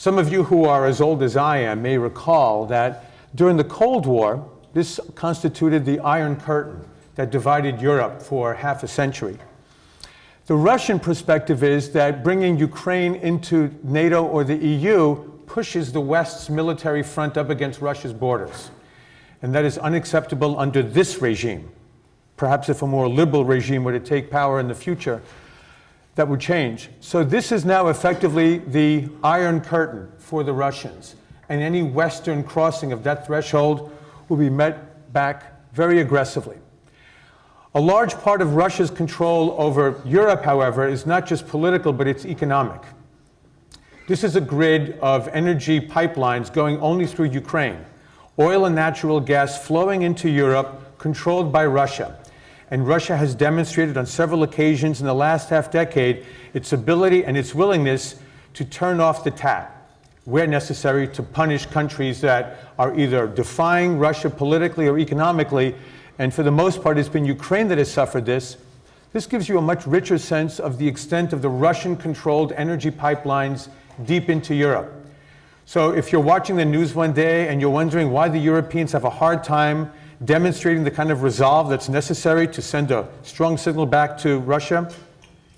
Some of you who are as old as I am may recall that during the Cold War, this constituted the Iron Curtain that divided Europe for half a century. The Russian perspective is that bringing Ukraine into NATO or the EU pushes the West's military front up against Russia's borders. And that is unacceptable under this regime. Perhaps if a more liberal regime were to take power in the future, that would change. So this is now effectively the Iron Curtain for the Russians. And any Western crossing of that threshold will be met back very aggressively. A large part of Russia's control over Europe, however, is not just political, but it's economic. This is a grid of energy pipelines going only through Ukraine. Oil and natural gas flowing into Europe, controlled by Russia. And Russia has demonstrated on several occasions in the last half-decade its ability and its willingness to turn off the tap, where necessary, to punish countries that are either defying Russia politically or economically. And for the most part, it's been Ukraine that has suffered this. This gives you a much richer sense of the extent of the Russian-controlled energy pipelines deep into Europe. So if you're watching the news one day and you're wondering why the Europeans have a hard time demonstrating the kind of resolve that's necessary to send a strong signal back to Russia,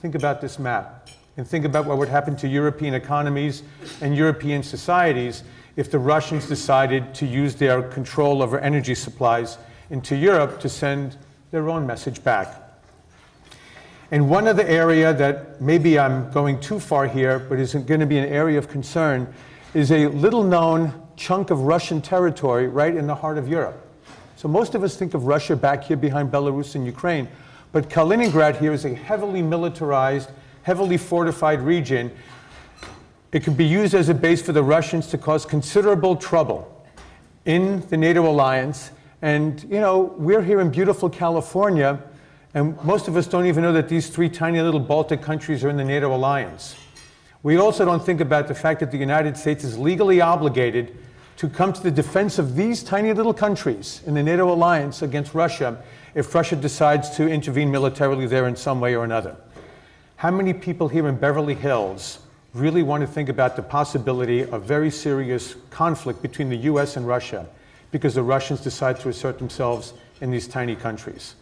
think about this map and think about what would happen to European economies and European societies if the Russians decided to use their control over energy supplies into Europe to send their own message back. And one other area that maybe I'm going too far here, but isn't going to be an area of concern, is a little-known chunk of Russian territory right in the heart of Europe. So most of us think of Russia back here behind Belarus and Ukraine, but Kaliningrad here is a heavily militarized, heavily fortified region. It could be used as a base for the Russians to cause considerable trouble in the NATO alliance. And, you know, we're here in beautiful California, and most of us don't even know that these three tiny little Baltic countries are in the NATO alliance. We also don't think about the fact that the United States is legally obligated to come to the defense of these tiny little countries in the NATO alliance against Russia if Russia decides to intervene militarily there in some way or another. How many people here in Beverly Hills really want to think about the possibility of very serious conflict between the US and Russia because the Russians decide to assert themselves in these tiny countries?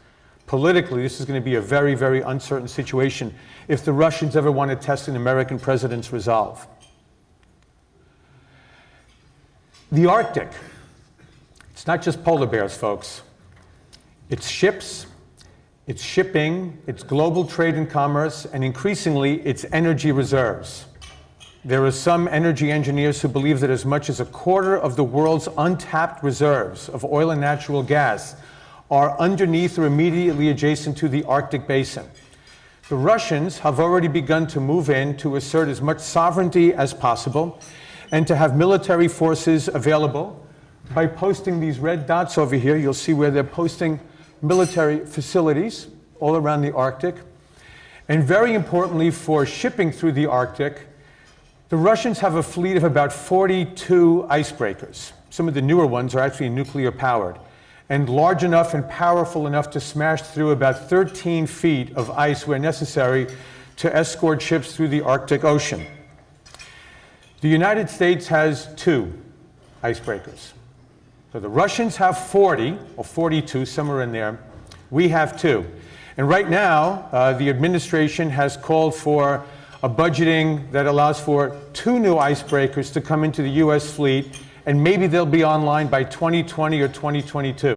Politically, this is going to be a very, very uncertain situation if the Russians ever want to test an American president's resolve. The Arctic, it's not just polar bears, folks. It's ships, it's shipping, it's global trade and commerce, and increasingly, it's energy reserves. There are some energy engineers who believe that as much as a quarter of the world's untapped reserves of oil and natural gas are underneath or immediately adjacent to the Arctic basin. The Russians have already begun to move in to assert as much sovereignty as possible and to have military forces available by posting these red dots over here. You'll see where they're posting military facilities all around the Arctic. And very importantly, for shipping through the Arctic, the Russians have a fleet of about 42 icebreakers. Some of the newer ones are actually nuclear powered and large enough and powerful enough to smash through about 13 feet of ice where necessary to escort ships through the Arctic Ocean. The United States has 2 icebreakers. So the Russians have 40, or 42, somewhere in there. We have 2. And right now, the administration has called for a budgeting that allows for 2 new icebreakers to come into the US fleet, and maybe they'll be online by 2020 or 2022.